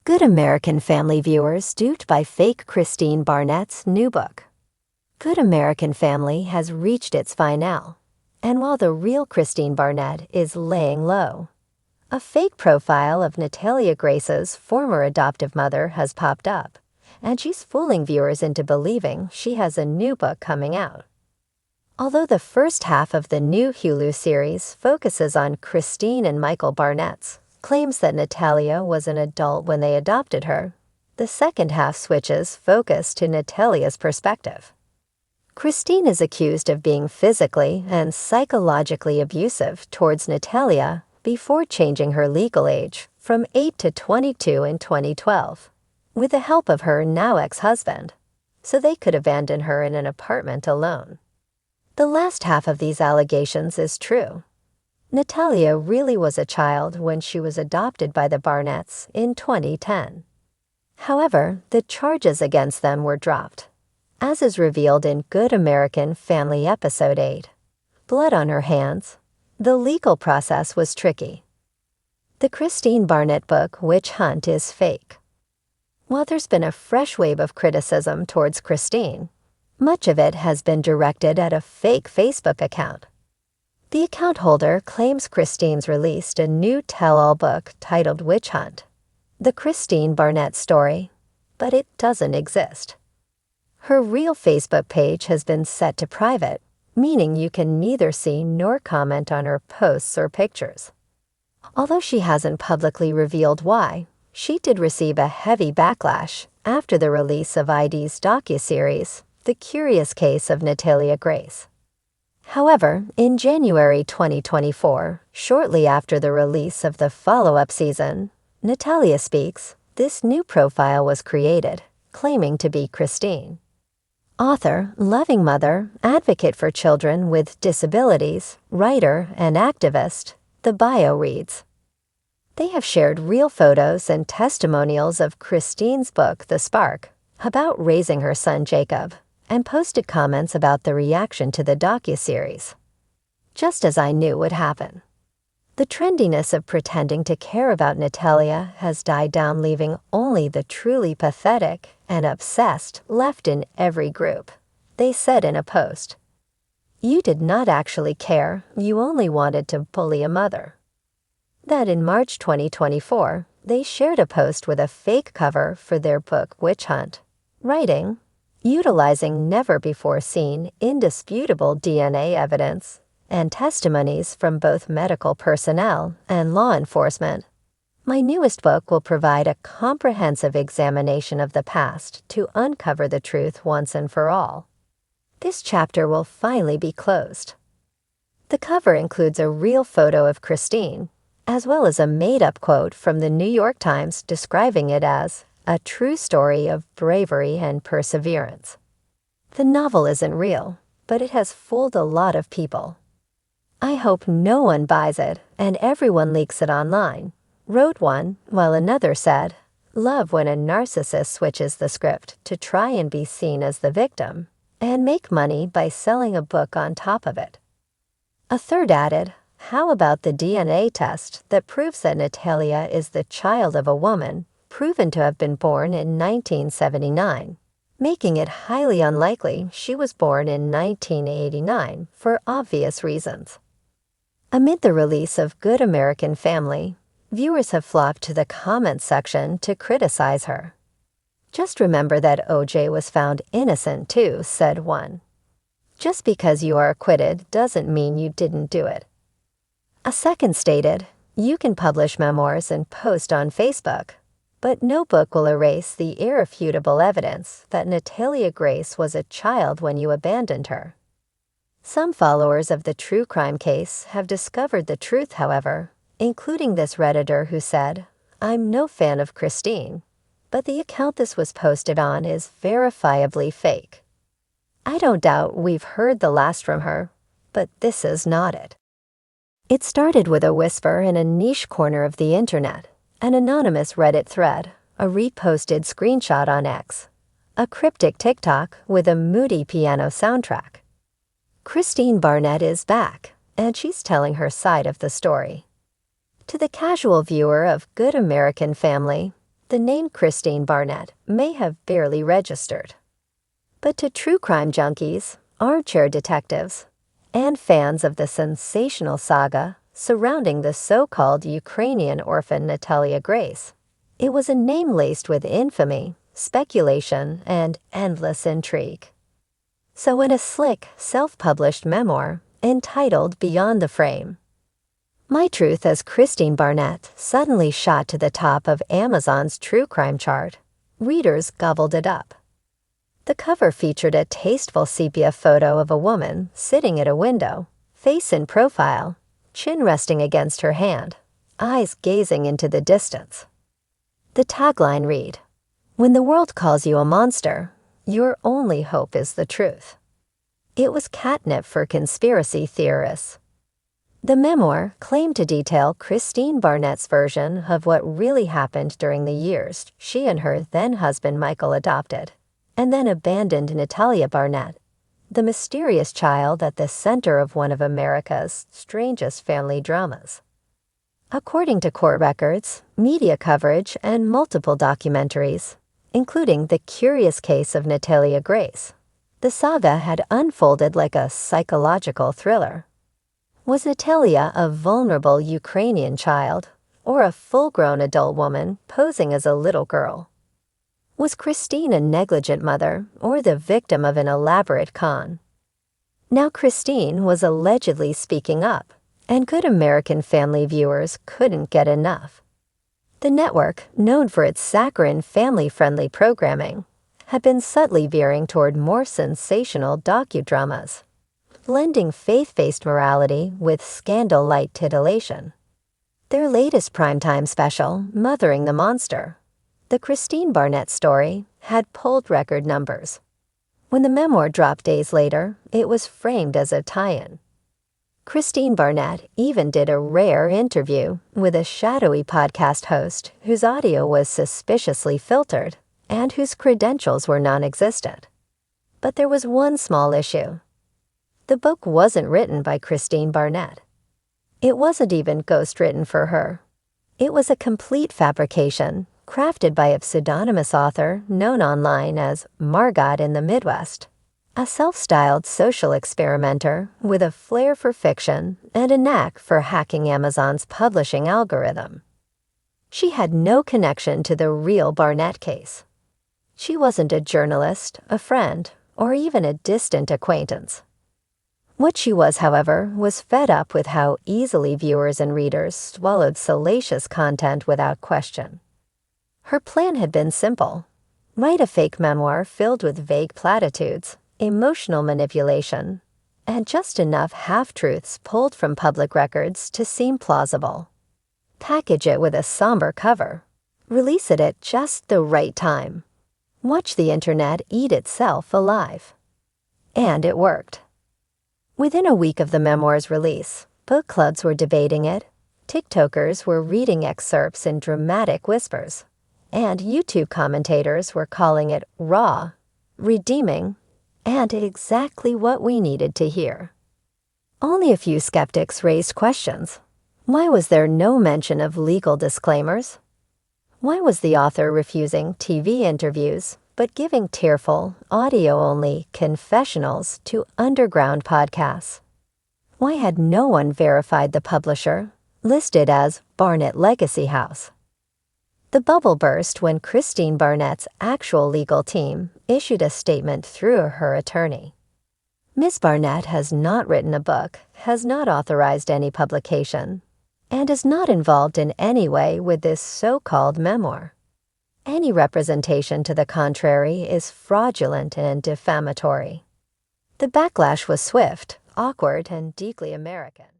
Good American Family viewers duped by fake Christine Barnett's new book. Good American Family has reached its finale, and while the real Christine Barnett is laying low, a fake profile of Natalia Grace's former adoptive mother has popped up, and she's fooling viewers into believing she has a new book coming out. Although the first half of the new Hulu series focuses on Christine and Michael Barnett's claims that Natalia was an adult when they adopted her, the second half switches focus to Natalia's perspective. Christine is accused of being physically and psychologically abusive towards Natalia before changing her legal age from 8 to 22 in 2012, with the help of her now ex-husband, so they could abandon her in an apartment alone. The last half of these allegations is true. Natalia really was a child when she was adopted by the Barnetts in 2010. However, the charges against them were dropped, as is revealed in Good American Family Episode 8, Blood on Her Hands. The legal process was tricky. The Christine Barnett book Witch Hunt is fake. While there's been a fresh wave of criticism towards Christine, much of it has been directed at a fake Facebook account. The account holder claims Christine's released a new tell-all book titled Witch Hunt, The Christine Barnett Story, but it doesn't exist. Her real Facebook page has been set to private, meaning you can neither see nor comment on her posts or pictures. Although she hasn't publicly revealed why, she did receive a heavy backlash after the release of ID's docuseries, The Curious Case of Natalia Grace. However, in January 2024, shortly after the release of the follow-up season, Natalia Speaks, this new profile was created, claiming to be Christine. Author, loving mother, advocate for children with disabilities, writer, and activist, the bio reads. They have shared real photos and testimonials of Christine's book, The Spark, about raising her son Jacob, and posted comments about the reaction to the docuseries. Just as I knew would happen. The trendiness of pretending to care about Natalia has died down, leaving only the truly pathetic and obsessed left in every group, they said in a post. You did not actually care, you only wanted to bully a mother. That in March 2024, they shared a post with a fake cover for their book Witch Hunt, writing, utilizing never-before-seen indisputable DNA evidence and testimonies from both medical personnel and law enforcement. My newest book will provide a comprehensive examination of the past to uncover the truth once and for all. This chapter will finally be closed. The cover includes a real photo of Christine, as well as a made-up quote from the New York Times describing it as a true story of bravery and perseverance. The novel isn't real, but it has fooled a lot of people. I hope no one buys it and everyone leaks it online, wrote one, while another said, love when a narcissist switches the script to try and be seen as the victim and make money by selling a book on top of it. A third added, how about the DNA test that proves that Natalia is the child of a woman proven to have been born in 1979, making it highly unlikely she was born in 1989 for obvious reasons. Amid the release of Good American Family, viewers have flocked to the comments section to criticize her. Just remember that OJ was found innocent too, said one. Just because you are acquitted doesn't mean you didn't do it. A second stated, you can publish memoirs and post on Facebook, but no book will erase the irrefutable evidence that Natalia Grace was a child when you abandoned her. Some followers of the true crime case have discovered the truth, however, including this Redditor who said, I'm no fan of Christine, but the account this was posted on is verifiably fake. I don't doubt we've heard the last from her, but this is not it. It started with a whisper in a niche corner of the internet, an anonymous Reddit thread, a reposted screenshot on X, a cryptic TikTok with a moody piano soundtrack. Christine Barnett is back, and she's telling her side of the story. To the casual viewer of Good American Family, the name Christine Barnett may have barely registered. But to true crime junkies, armchair detectives, and fans of the sensational saga surrounding the so-called Ukrainian orphan Natalia Grace, it was a name laced with infamy, speculation, and endless intrigue. So in a slick, self-published memoir entitled Beyond the Frame, My Truth as Christine Barnett suddenly shot to the top of Amazon's true crime chart, readers gobbled it up. The cover featured a tasteful sepia photo of a woman sitting at a window, face in profile, chin resting against her hand, eyes gazing into the distance. The tagline read, "When the world calls you a monster, your only hope is the truth." It was catnip for conspiracy theorists. The memoir claimed to detail Christine Barnett's version of what really happened during the years she and her then-husband Michael adopted and then abandoned Natalia Barnett, the mysterious child at the center of one of America's strangest family dramas. According to court records, media coverage, and multiple documentaries, including The Curious Case of Natalia Grace, the saga had unfolded like a psychological thriller. Was Natalia a vulnerable Ukrainian child, or a full-grown adult woman posing as a little girl? Was Christine a negligent mother or the victim of an elaborate con? Now Christine was allegedly speaking up, and good American family viewers couldn't get enough. The network, known for its saccharine family-friendly programming, had been subtly veering toward more sensational docudramas, blending faith-based morality with scandal-light titillation. Their latest primetime special, Mothering the Monster, the Christine Barnett story, had pulled record numbers. When the memoir dropped days later, it was framed as a tie-in. Christine Barnett even did a rare interview with a shadowy podcast host whose audio was suspiciously filtered and whose credentials were non-existent. But there was one small issue. The book wasn't written by Christine Barnett. It wasn't even ghostwritten for her. It was a complete fabrication, crafted by a pseudonymous author known online as Margot in the Midwest, a self-styled social experimenter with a flair for fiction and a knack for hacking Amazon's publishing algorithm. She had no connection to the real Barnett case. She wasn't a journalist, a friend, or even a distant acquaintance. What she was, however, was fed up with how easily viewers and readers swallowed salacious content without question. Her plan had been simple: write a fake memoir filled with vague platitudes, emotional manipulation, and just enough half-truths pulled from public records to seem plausible. Package it with a somber cover. Release it at just the right time. Watch the internet eat itself alive. And it worked. Within a week of the memoir's release, book clubs were debating it, TikTokers were reading excerpts in dramatic whispers, and YouTube commentators were calling it raw, redeeming, and exactly what we needed to hear. Only a few skeptics raised questions. Why was there no mention of legal disclaimers? Why was the author refusing TV interviews but giving tearful, audio-only confessionals to underground podcasts? Why had no one verified the publisher, listed as Barnett Legacy House? The bubble burst when Christine Barnett's actual legal team issued a statement through her attorney. Ms. Barnett has not written a book, has not authorized any publication, and is not involved in any way with this so-called memoir. Any representation to the contrary is fraudulent and defamatory. The backlash was swift, awkward, and deeply American.